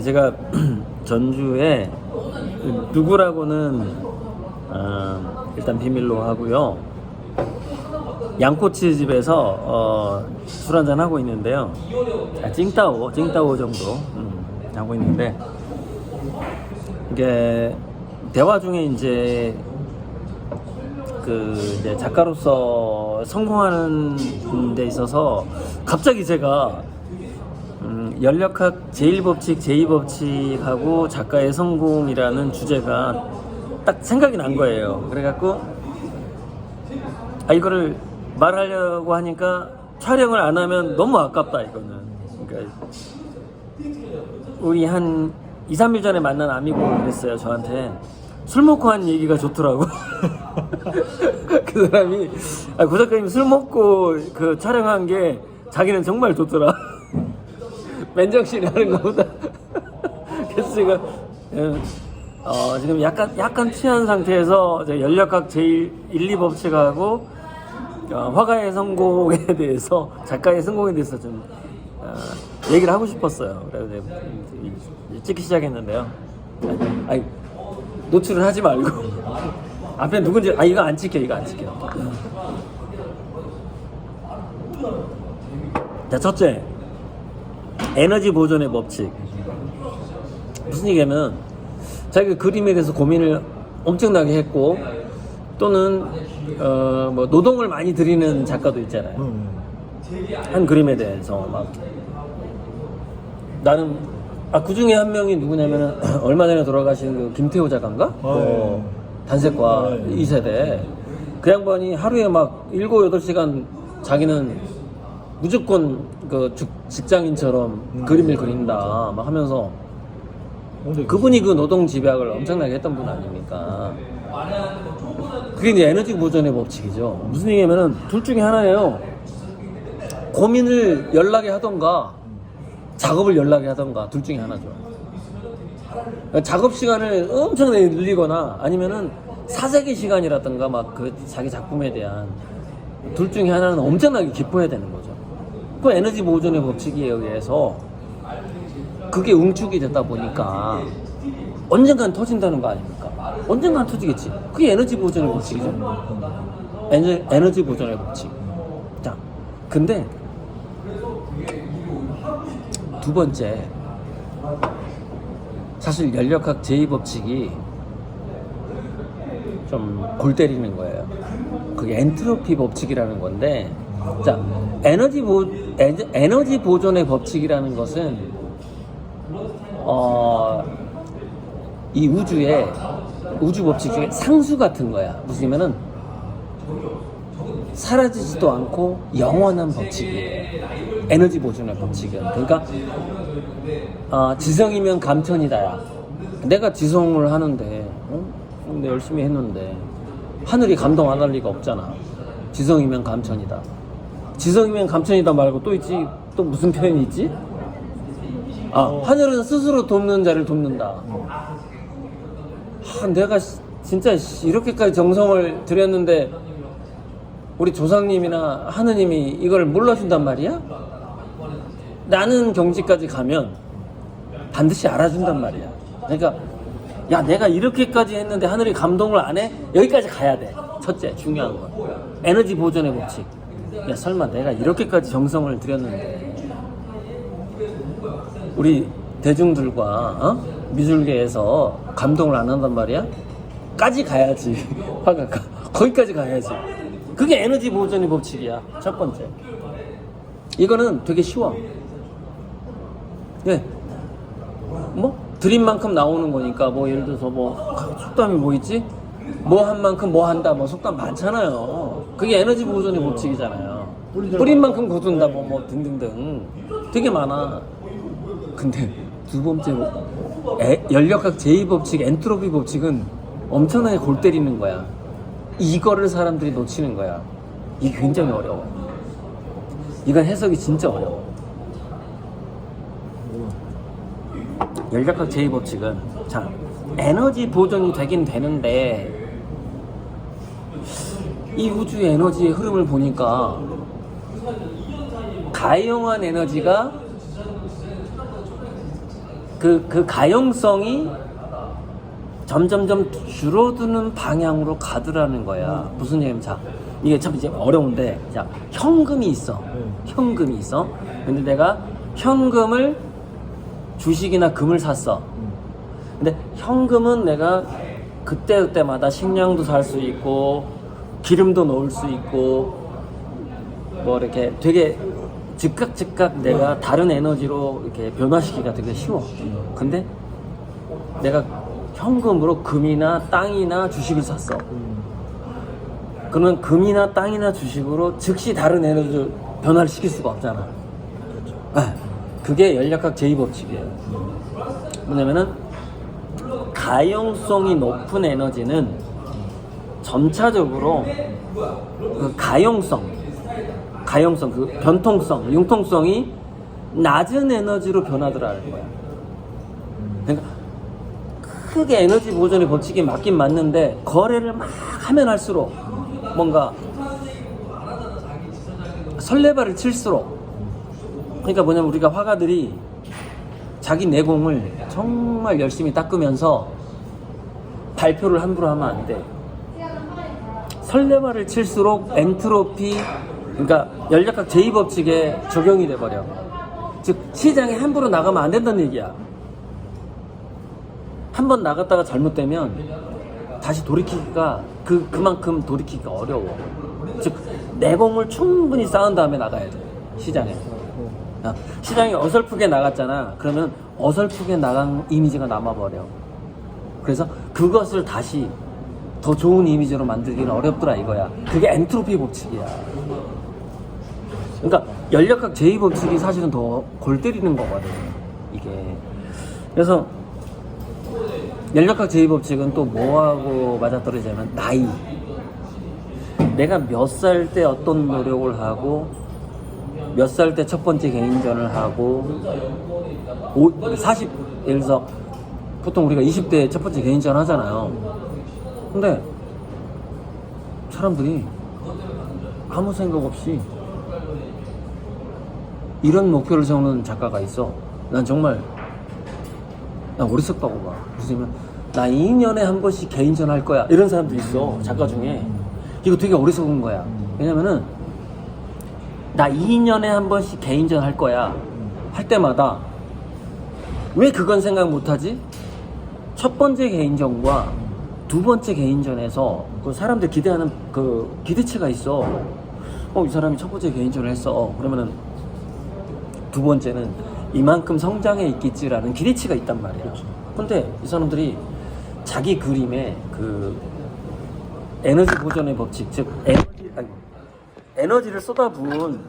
제가 전주에 누구라고는 일단 비밀로 하고요. 양꼬치 집에서 술 한잔 하고 있는데요. 찡따오 정도 하고 있는데, 이게 대화 중에 이제 이제 작가로서 성공하는 데 있어서 갑자기 제가 연력학 제1법칙, 제2법칙하고 작가의 성공이라는 주제가 딱 생각이 난 거예요. 그래갖고 이거를 말하려고 하니까 촬영을 안 하면 너무 아깝다 이거는. 그러니까 우리 한 2, 3일 전에 만난 아미고 그랬어요. 저한테 술 먹고 한 얘기가 좋더라고. 그 사람이 고 작가님 술 먹고 그 촬영한 게 자기는 정말 좋더라. 맨정신이 하는 것보다. 그래서 제가 지금 약간 취한 상태에서 연력학 제1, 2법칙하고 화가의 성공에 대해서, 작가의 성공에 대해서 좀 얘기를 하고 싶었어요. 그래서 찍기 시작했는데요. 노출은 하지 말고 앞에 누군지 이거 안 찍혀. 자, 첫째, 에너지 보존의 법칙. 무슨 얘기냐면 자기가 그림에 대해서 고민을 엄청나게 했고, 또는 뭐 노동을 많이 들이는 작가도 있잖아요. 한 그림에 대해서 막 나는 그 중에 한 명이 누구냐면은 얼마 전에 돌아가신 그 김태호 작가인가? 단색과 2세대 그 양반이 하루에 막 7, 8시간 자기는 무조건 그 직장인처럼 그림을 그린다 막 하면서, 그분이 그 노동 집약을 엄청나게 했던 분 아닙니까? 그게 이제 에너지 보존의 법칙이죠. 무슨 얘기냐면은 둘 중에 하나예요. 고민을 연락에 하던가 작업을 연락에 하던가, 둘 중에 하나죠. 작업 시간을 엄청나게 늘리거나 아니면은 사색의 시간이라든가 막 그 자기 작품에 대한, 둘 중에 하나는 엄청나게 기뻐해야 되는 거죠. 그 에너지 보존의 법칙에 의해서 그게 응축이 되다 보니까 언젠간 터진다는 거 아닙니까? 언젠간 터지겠지. 그게 에너지 보존의 법칙이죠. 에너지 보존의 법칙. 자, 근데 두 번째, 사실 연력학 제2법칙이 좀 골 때리는 거예요. 그게 엔트로피 법칙이라는 건데, 자, 에너지 보존의 법칙이라는 것은 이 우주 법칙 중에 상수 같은 거야. 무슨냐면은 사라지지도 않고 영원한 법칙이에요. 에너지 보존의 법칙은. 그러니까 지성이면 감천이다야. 내가 지성을 하는데 근데 열심히 했는데 하늘이 감동 안 할 리가 없잖아. 지성이면 감천이다. 지성이면 감천이다 말고 또 있지. 또 무슨 표현이 있지? 하늘은 스스로 돕는 자를 돕는다. 내가 진짜 이렇게까지 정성을 들였는데 우리 조상님이나 하느님이 이걸 몰라준단 말이야? 나는 경지까지 가면 반드시 알아준단 말이야. 그러니까 내가 이렇게까지 했는데 하늘이 감동을 안 해? 여기까지 가야 돼. 첫째, 중요한 건 에너지 보존의 법칙. 설마 내가 이렇게까지 정성을 들였는데 우리 대중들과 미술계에서 감동을 안 한단 말이야? 까지 가야지. 화가가 거기까지 가야지. 그게 에너지 보존의 법칙이야. 첫 번째. 이거는 되게 쉬워. 드린 만큼 나오는 거니까. 예를 들어서 속담이 뭐 있지? 뭐 한 만큼 뭐 한다. 속담 많잖아요. 그게 에너지 보존의 법칙이잖아요. 뿌린 만큼 거둔다. 등등등. 되게 많아. 근데 두 번째로 연력학 제2법칙, 엔트로피 법칙은 엄청나게 골 때리는 거야. 이거를 사람들이 놓치는 거야. 이게 굉장히 어려워. 이건 해석이 진짜 어려워. 연력학 제2법칙은 에너지 보존이 되긴 되는데, 이 우주의 에너지의 흐름을 보니까 가용한 에너지가 그 가용성이 점점점 줄어드는 방향으로 가더라는 거야. 무슨 얘기냐면, 자, 이게 참 이제 어려운데, 자, 현금이 있어. 현금이 있어. 근데 내가 현금을 주식이나 금을 샀어. 근데 현금은 내가 그때마다 식량도 살 수 있고, 기름도 넣을 수 있고, 뭐 이렇게 되게 즉각 내가 다른 에너지로 이렇게 변화시키기가 되게 쉬워. 근데 내가 현금으로 금이나 땅이나 주식을 샀어. 그러면 금이나 땅이나 주식으로 즉시 다른 에너지를 변화를 시킬 수가 없잖아. 그게 연력학 제2법칙이에요. 뭐냐면은 가용성이 높은 에너지는 점차적으로 그 가용성, 그 변통성, 융통성이 낮은 에너지로 변하더라는 거야. 그러니까 크게 에너지 보존의 법칙이 맞긴 맞는데 거래를 막 하면 할수록 뭔가 설레발을 칠수록, 그러니까 뭐냐면 우리가 화가들이 자기 내공을 정말 열심히 닦으면서 발표를 함부로 하면 안 돼. 설레발을 칠수록 엔트로피, 그러니까 연력학 제2법칙에 적용이 돼버려. 즉 시장에 함부로 나가면 안 된다는 얘기야. 한번 나갔다가 잘못되면 다시 돌이키기가 그만큼 돌이키기가 어려워. 즉 내공을 충분히 쌓은 다음에 나가야 돼. 시장에. 시장에 어설프게 나갔잖아. 그러면 어설프게 나간 이미지가 남아버려. 그래서 그것을 다시 더 좋은 이미지로 만들기는 어렵더라 이거야. 그게 엔트로피 법칙이야. 그러니까 연력학 제2법칙이 사실은 더 골 때리는 거거든 이게. 그래서 연력학 제2법칙은 또 뭐하고 맞아떨어지냐면 나이. 내가 몇 살 때 어떤 노력을 하고 몇 살 때 첫 번째 개인전을 하고 40, 예를 들어서 보통 우리가 20대 첫 번째 개인전 하잖아요. 근데 사람들이 아무 생각 없이 이런 목표를 세우는 작가가 있어. 난 정말 어리석다고 봐. 그래서 나 2년에 한 번씩 개인전 할 거야 이런 사람도 있어. 작가 중에. 이거 되게 어리석은 거야. 왜냐면은 나 2년에 한 번씩 개인전 할 거야 할 때마다 왜 그건 생각 못하지? 첫 번째 개인전과 두 번째 개인전에서 그 사람들 기대하는 그 기대치가 있어. 이 사람이 첫 번째 개인전을 했어. 그러면은 두 번째는 이만큼 성장해 있겠지라는 기대치가 있단 말이야. 근데 이 사람들이 자기 그림에 그 에너지 보존의 법칙, 즉 에너지를 쏟아부은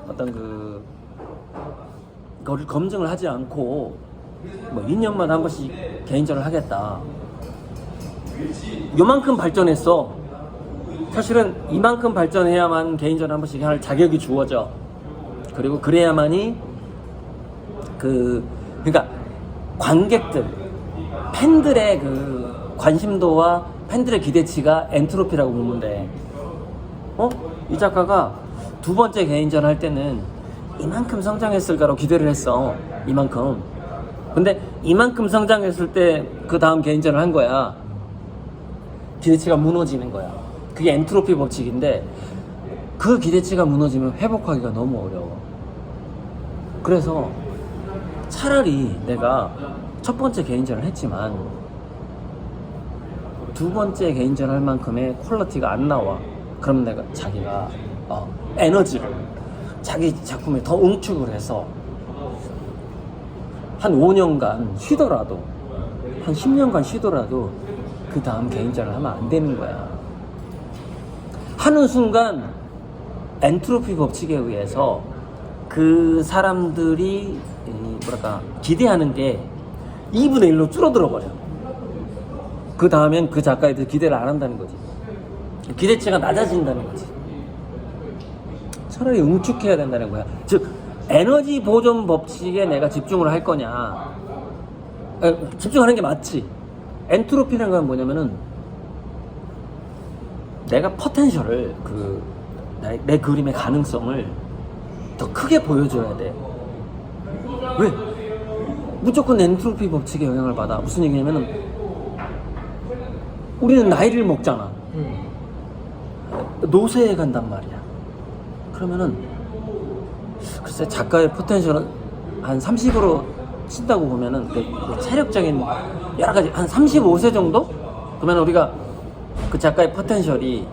어떤 그거를 검증을 하지 않고 뭐 2년마다 한 번씩 개인전을 하겠다. 요만큼 발전했어. 사실은 이만큼 발전해야만 개인전 한 번씩 할 자격이 주어져. 그리고 그래야만이 그러니까 관객들, 팬들의 그 관심도와 팬들의 기대치가 엔트로피라고 보면 돼. 이 작가가 두 번째 개인전 할 때는 이만큼 성장했을까라고 기대를 했어. 이만큼. 근데 이만큼 성장했을 때 그 다음 개인전을 한 거야. 기대치가 무너지는 거야. 그게 엔트로피 법칙인데 그 기대치가 무너지면 회복하기가 너무 어려워. 그래서 차라리 내가 첫 번째 개인전을 했지만 두 번째 개인전 할 만큼의 퀄리티가 안 나와. 그럼 내가 자기가 에너지를 자기 작품에 더 응축을 해서 한 5년간 쉬더라도 한 10년간 쉬더라도 그 다음 개인전을 하면 안 되는 거야. 하는 순간 엔트로피 법칙에 의해서 그 사람들이 기대하는 게 2분의 1로 줄어들어 버려. 그 다음엔 그 작가애들 기대를 안 한다는 거지. 기대치가 낮아진다는 거지. 차라리 응축해야 된다는 거야. 즉 에너지 보존 법칙에 내가 집중을 할 거냐, 집중하는 게 맞지. 엔트로피라는 건 뭐냐면은 내가 포텐셜을 내 그림의 가능성을 더 크게 보여줘야 돼. 왜? 무조건 엔트로피 법칙에 영향을 받아. 무슨 얘기냐면은 우리는 나이를 먹잖아. 노쇠해 간단 말이야. 그러면은 글쎄 작가의 포텐셜은 한 30으로 친다고 보면은 그 체력적인 여러 가지 한 35세 정도? 그러면 우리가 그 작가의 포텐셜이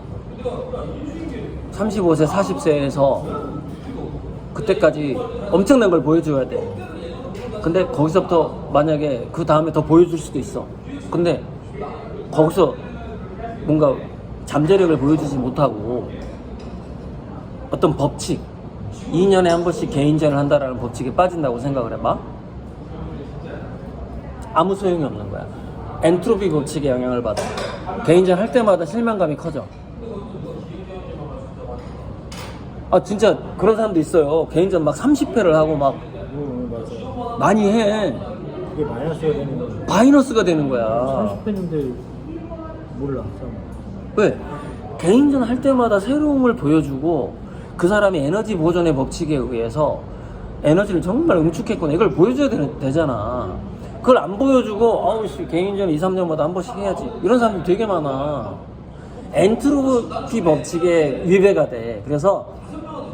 35세, 40세에서 그때까지 엄청난 걸 보여줘야 돼. 근데 거기서부터 만약에 그 다음에 더 보여줄 수도 있어. 근데 거기서 뭔가 잠재력을 보여주지 못하고 어떤 법칙, 2년에 한 번씩 개인전을 한다라는 법칙에 빠진다고 생각을 해봐. 아무 소용이 없는 거야. 엔트로피 법칙에 영향을 받아. 개인전 할 때마다 실망감이 커져. 아 진짜 그런 사람도 있어요. 개인전 막 30회를 하고 막 맞아. 많이 해. 그게 마이너스가 되는 거야. 마이너스가 되는 거야. 30회인데 몰라. 왜? 개인전 할 때마다 새로움을 보여주고 그 사람이 에너지 보존의 법칙에 의해서 에너지를 정말 응축했구나 이걸 보여줘야 되잖아. 그걸 안 보여주고 아우씨 개인전 2, 3년마다 한 번씩 해야지 이런 사람들 되게 많아. 엔트로피 법칙에 위배가 돼. 그래서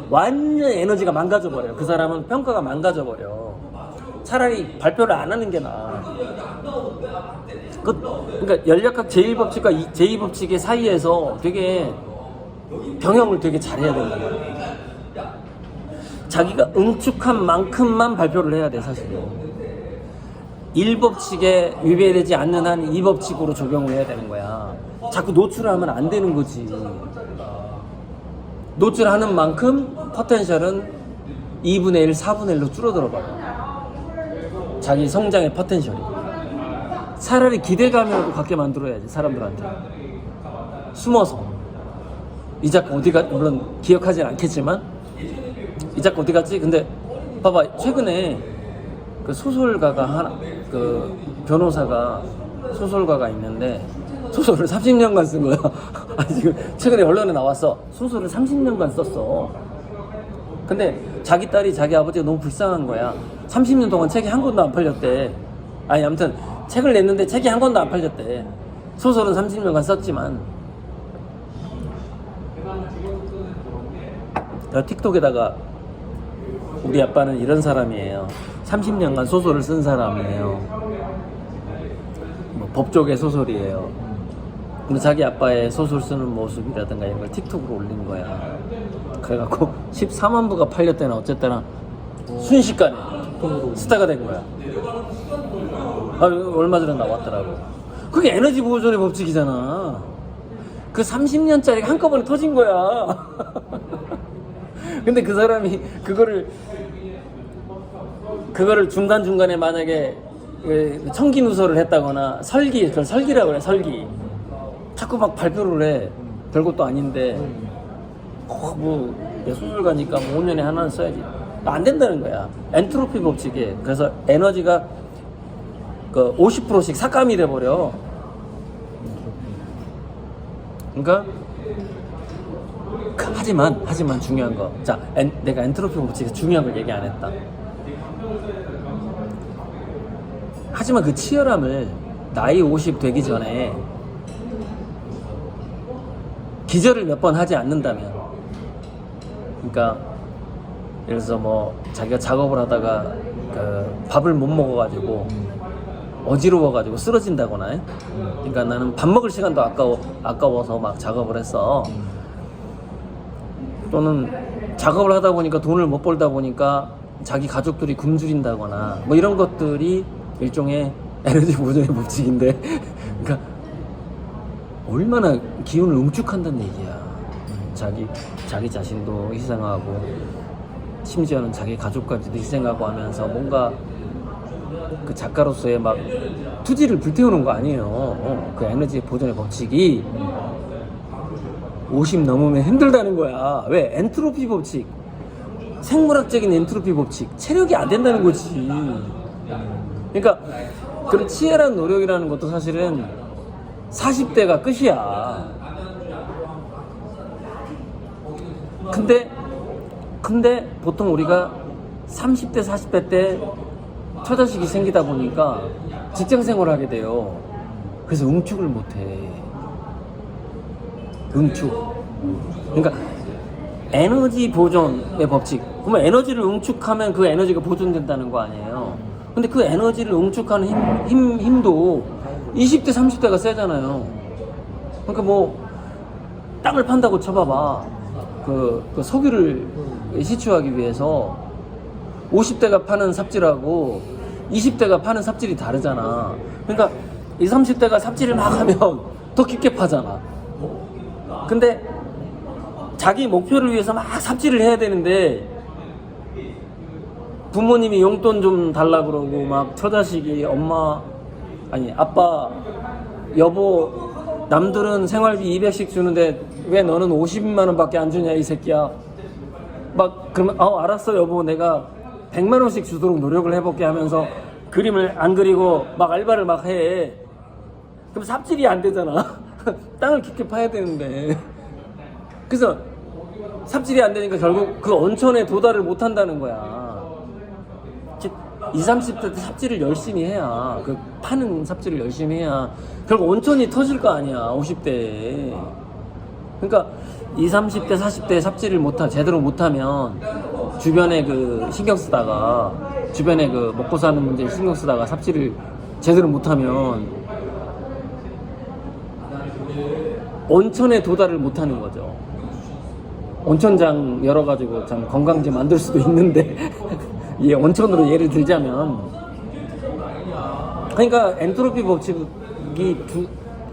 완전 에너지가 망가져버려요. 그 사람은 평가가 망가져버려. 차라리 발표를 안 하는 게 나아. 그러니까 연력학 제1법칙과 제2법칙의 사이에서 되게 병행을 되게 잘해야 되는 거야. 자기가 응축한 만큼만 발표를 해야 돼. 사실은 1법칙에 위배되지 않는 한 2법칙으로 적용을 해야 되는 거야. 자꾸 노출하면 안 되는 거지. 노출하는 만큼 포텐셜은 2분의 1, 4분의 1로 줄어들어 봐. 자기 성장의 포텐셜이. 차라리 기대감이라도 갖게 만들어야지. 사람들한테 숨어서 이 작가 어디 갔, 물론 기억하진 않겠지만 이 작가 어디 갔지? 근데 봐봐 최근에 그 소설가가 하나 그 변호사가 소설가가 있는데 소설을 30년간 쓴 거야. 아니 지금 최근에 언론에 나왔어. 소설을 30년간 썼어. 근데 자기 딸이 자기 아버지가 너무 불쌍한 거야. 30년 동안 책이 한 권도 안 팔렸대. 아니 아무튼 책을 냈는데 책이 한 권도 안 팔렸대. 소설은 30년간 썼지만. 내가 틱톡에다가 우리 아빠는 이런 사람이에요. 30년간 소설을 쓴 사람이에요. 뭐 법조계 소설이에요. 근데 자기 아빠의 소설 쓰는 모습이라든가 이런 걸 틱톡으로 올린 거야. 그래갖고 14만 부가 팔렸대나 어쨌거나 순식간에 스타가 된 거야. 아, 얼마 전에 나왔더라고. 그게 에너지 보존의 법칙이잖아. 그 30년짜리가 한꺼번에 터진 거야. 근데 그 사람이 그거를 중간중간에 만약에 청기 누설을 했다거나 그걸 설기라고 그래. 설기 자꾸 막 발표를 해. 별것도 아닌데 뭐 예술가니까 뭐 5년에 하나는 써야지. 안 된다는 거야. 엔트로피 법칙에. 그래서 에너지가 그 50%씩 삭감이 돼버려. 그러니까 하지만 중요한 거. 자, 내가 엔트로피 법칙에서 중요한 걸 얘기 안 했다. 하지만 그 치열함을 나이 50 되기 전에 기절을 몇 번 하지 않는다면, 그러니까 예를 들어서 뭐 자기가 작업을 하다가 그 밥을 못 먹어가지고 어지러워가지고 쓰러진다거나, 그러니까 나는 밥 먹을 시간도 아까워서 막 작업을 했어. 또는 작업을 하다 보니까 돈을 못 벌다 보니까 자기 가족들이 굶주린다거나 뭐 이런 것들이 일종의 에너지 보존의 법칙인데 그러니까 얼마나 기운을 응축한다는 얘기야. 자기 자신도 희생하고 심지어는 자기 가족까지도 희생하고 하면서 뭔가 그 작가로서의 막 투지를 불태우는 거 아니에요. 그 에너지 보존의 법칙이 50 넘으면 힘들다는 거야. 왜? 엔트로피 법칙. 생물학적인 엔트로피 법칙. 체력이 안 된다는 거지. 그러니까 그런 치열한 노력이라는 것도 사실은 40대가 끝이야. 근데 보통 우리가 30대, 40대 때 처자식이 생기다 보니까 직장 생활을 하게 돼요. 그래서 응축을 못해. 응축. 그러니까 에너지 보존의 법칙. 그러면 에너지를 응축하면 그 에너지가 보존된다는 거 아니에요. 근데 그 에너지를 응축하는 힘도 20대, 30대가 세잖아요. 그러니까 뭐 땅을 판다고 쳐봐봐. 그 석유를 시추하기 위해서 50대가 파는 삽질하고 20대가 파는 삽질이 다르잖아. 그러니까 20, 30대가 삽질을 막 하면 더 깊게 파잖아. 근데 자기 목표를 위해서 막 삽질을 해야 되는데 부모님이 용돈 좀 달라 그러고 막 처자식이 엄마 아니 아빠 여보 남들은 생활비 200씩 주는데 왜 너는 50만 원밖에 안 주냐 이 새끼야. 막 그러면 알았어 여보 내가 100만 원씩 주도록 노력을 해볼게 하면서 그림을 안 그리고 막 알바를 막 해. 그럼 삽질이 안 되잖아. 땅을 깊게 파야 되는데. 그래서 삽질이 안 되니까 결국 그 온천에 도달을 못 한다는 거야. 즉 20, 30대 때 삽질을 열심히 해야 그 파는 삽질을 열심히 해야 결국 온천이 터질 거 아니야 50대에. 그러니까 20, 30대 40대 삽질을 제대로 못하면 주변에 그 신경 쓰다가 주변에 그 먹고 사는 문제에 신경 쓰다가 삽질을 제대로 못하면 온천에 도달을 못하는 거죠. 온천장 열어가지고 참 관광지 만들 수도 있는데 예, 온천으로 예를 들자면 그러니까 엔트로피 법칙이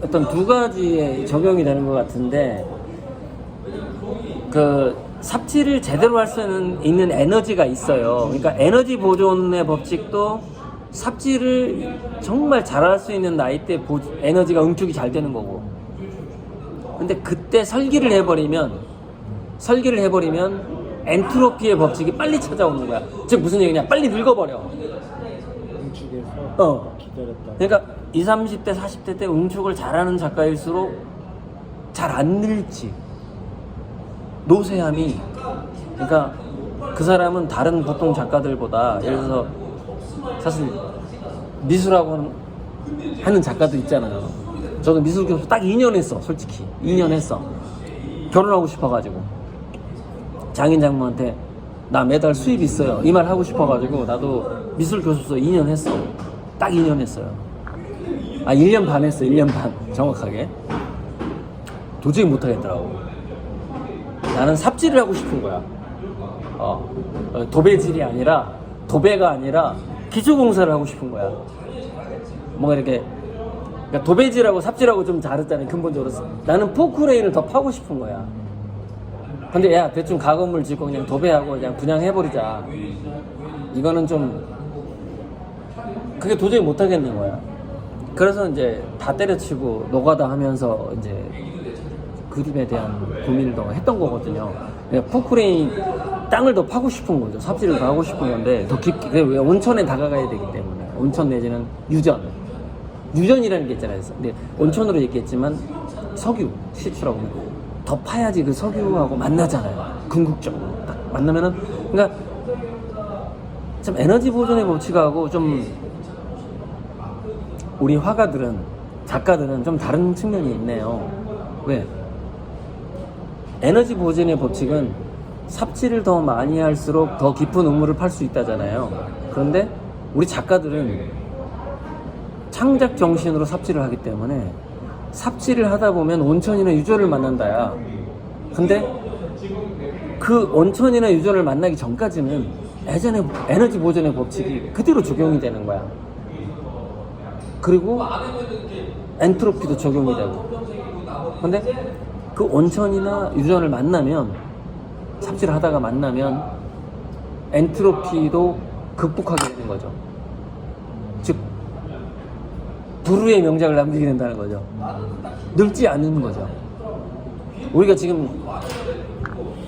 어떤 두 가지에 적용이 되는 것 같은데 그 삽질을 제대로 할 수 있는 에너지가 있어요. 그러니까 에너지 보존의 법칙도 삽질을 정말 잘할 수 있는 나이 때 에너지가 응축이 잘 되는 거고 근데 그때 설기를 해버리면 엔트로피의 법칙이 빨리 찾아오는 거야. 즉 무슨 얘기냐 빨리 늙어버려. 응축해서 기다렸다. 그러니까 20, 30대 40대 때 응축을 잘하는 작가일수록 잘 안 늙지. 노쇠함이 그러니까 그 사람은 다른 보통 작가들보다 예를 들어서 사실 미술학원 하는 작가도 있잖아요. 저도 미술 교수 딱 2년 했어. 솔직히 2년 했어. 결혼하고 싶어가지고 장인 장모한테 나 매달 수입 있어요 이 말 하고 싶어가지고 나도 미술 교수서 2년 했어. 딱 2년 했어요. 1년 반 했어. 1년 반 정확하게. 도저히 못하겠더라고. 나는 삽질을 하고 싶은 거야. 도배질이 아니라 도배가 아니라 기초공사를 하고 싶은 거야. 뭔가 이렇게 그러니까 도배질하고 삽질하고 좀 다르잖아요. 근본적으로 나는 포크레인을 더 파고 싶은 거야. 근데 야 대충 가건물 짓고 그냥 도배하고 그냥 분양해버리자. 이거는 좀 그게 도저히 못하겠는 거야. 그래서 이제 다 때려치고 노가다 하면서 이제 그림에 대한 고민을 더 했던 거거든요. 포크레인 땅을 더 파고 싶은 거죠. 삽질을 더 하고 싶은 건데 더 깊게 왜 온천에 다가가야 되기 때문에 온천 내지는 유전이라는 게 있잖아요. 근데 온천으로 얘기했지만 석유 시추라고 더 파야지 그 석유하고 만나잖아요. 궁극적으로 딱 만나면은 그러니까 참 에너지 보존의 법칙하고 좀 우리 화가들은 작가들은 좀 다른 측면이 있네요. 왜? 에너지 보존의 법칙은 삽질을 더 많이 할수록 더 깊은 우물을 팔 수 있다잖아요. 그런데 우리 작가들은 창작 정신으로 삽질을 하기 때문에 삽질을 하다 보면 온천이나 유전을 만난다야. 근데 그 온천이나 유전을 만나기 전까지는 예전에 에너지 보존의 법칙이 그대로 적용이 되는 거야. 그리고 엔트로피도 적용이 되고. 근데 그 온천이나 유전을 만나면 삽질을 하다가 만나면 엔트로피도 극복하게 되는 거죠. 즉 불후의 명작을 남기게 된다는 거죠. 늙지 않는 거죠. 우리가 지금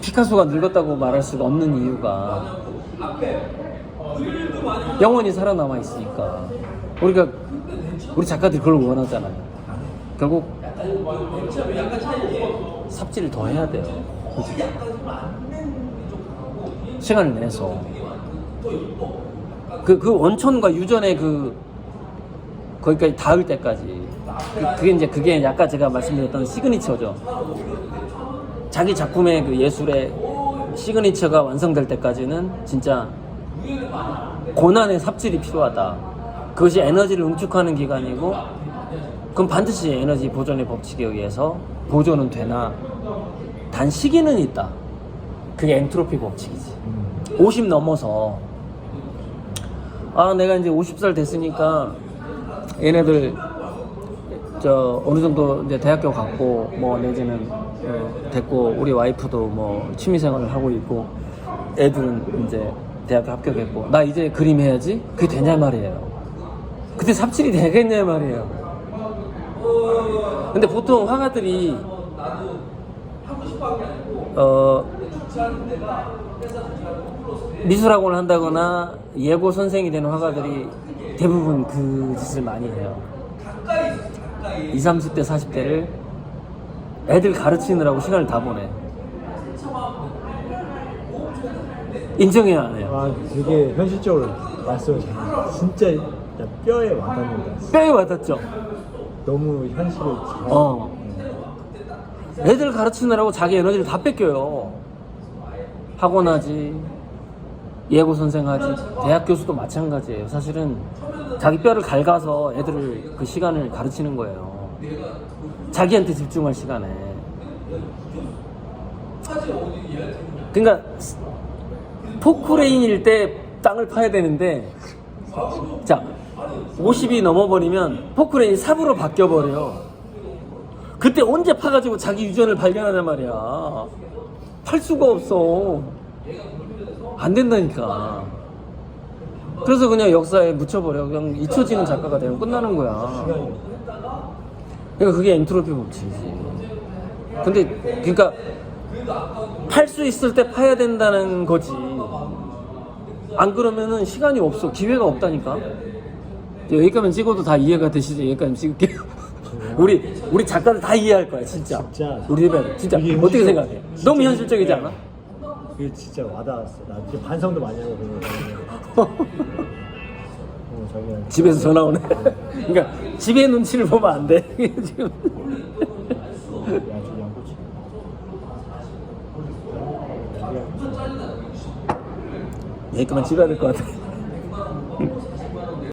피카소가 늙었다고 말할 수가 없는 이유가 영원히 살아남아 있으니까. 우리 작가들이 그걸 원하잖아요. 결국 삽질을 더 해야 돼요. 시간을 내서 그 원천과 유전의 거기까지 닿을 때까지 그게 아까 제가 말씀드렸던 시그니처죠. 자기 작품의 그 예술의 시그니처가 완성될 때까지는 진짜 고난의 삽질이 필요하다. 그것이 에너지를 응축하는 기간이고, 그럼 반드시 에너지 보존의 법칙에 의해서 보존은 되나, 단 시기는 있다. 그게 엔트로피 법칙이지. 50 넘어서 내가 이제 50살 됐으니까 얘네들 어느 정도 이제 대학교 갔고 뭐 내지는 됐고, 우리 와이프도 뭐 취미생활을 하고 있고, 애들은 이제 대학교 합격했고, 나 이제 그림 해야지. 그게 되냐 말이에요. 그때 삽질이 되겠냐 말이에요. 근데 보통 화가들이 미술학원을 한다거나 예고 선생이 되는 화가들이 대부분 그 짓을 많이 해요. 20, 30대, 40대를 애들 가르치느라고 시간을 다 보내. 인정해야 안 해요. 되게 현실적으로 말씀을 잘해요. 진짜 뼈에 와닿는다. 뼈에 와닿죠? 너무 현실을 잘. 애들 가르치느라고 자기 에너지를 다 뺏겨요. 학원 하지, 예고 선생 하지, 대학 교수도 마찬가지예요. 사실은 자기 뼈를 갉아서 애들을 그 시간을 가르치는 거예요. 자기한테 집중할 시간에. 그러니까 포크레인일 때 땅을 파야 되는데, 자, 50이 넘어버리면 포크레인이 삽으로 바뀌어버려요. 그때 언제 파가지고 자기 유전을 발견하단 말이야. 팔 수가 없어. 안 된다니까. 그래서 그냥 역사에 묻혀버려. 그냥 잊혀지는 작가가 되면 끝나는 거야. 그러니까 그게 엔트로피 법칙이지. 근데 그러니까 팔 수 있을 때 파야 된다는 거지. 안 그러면은 시간이 없어. 기회가 없다니까. 여기까지만 찍어도 다 이해가 되시죠? 여기까지 찍을게요. 우리 작가들 다 이해할 거야, 진짜. 우리 집에 진짜 어떻게 생각해? 너무 현실적이지 않아? 그게 진짜 와닿았어. 나 지금 반성도 많이 하고 그러고. 자기가 집에서 전화 오네. 그러니까 집의 눈치를 보면 안 돼. 지금. 아주 양꼬치. 여기까지만 찍어야 될 것 같아.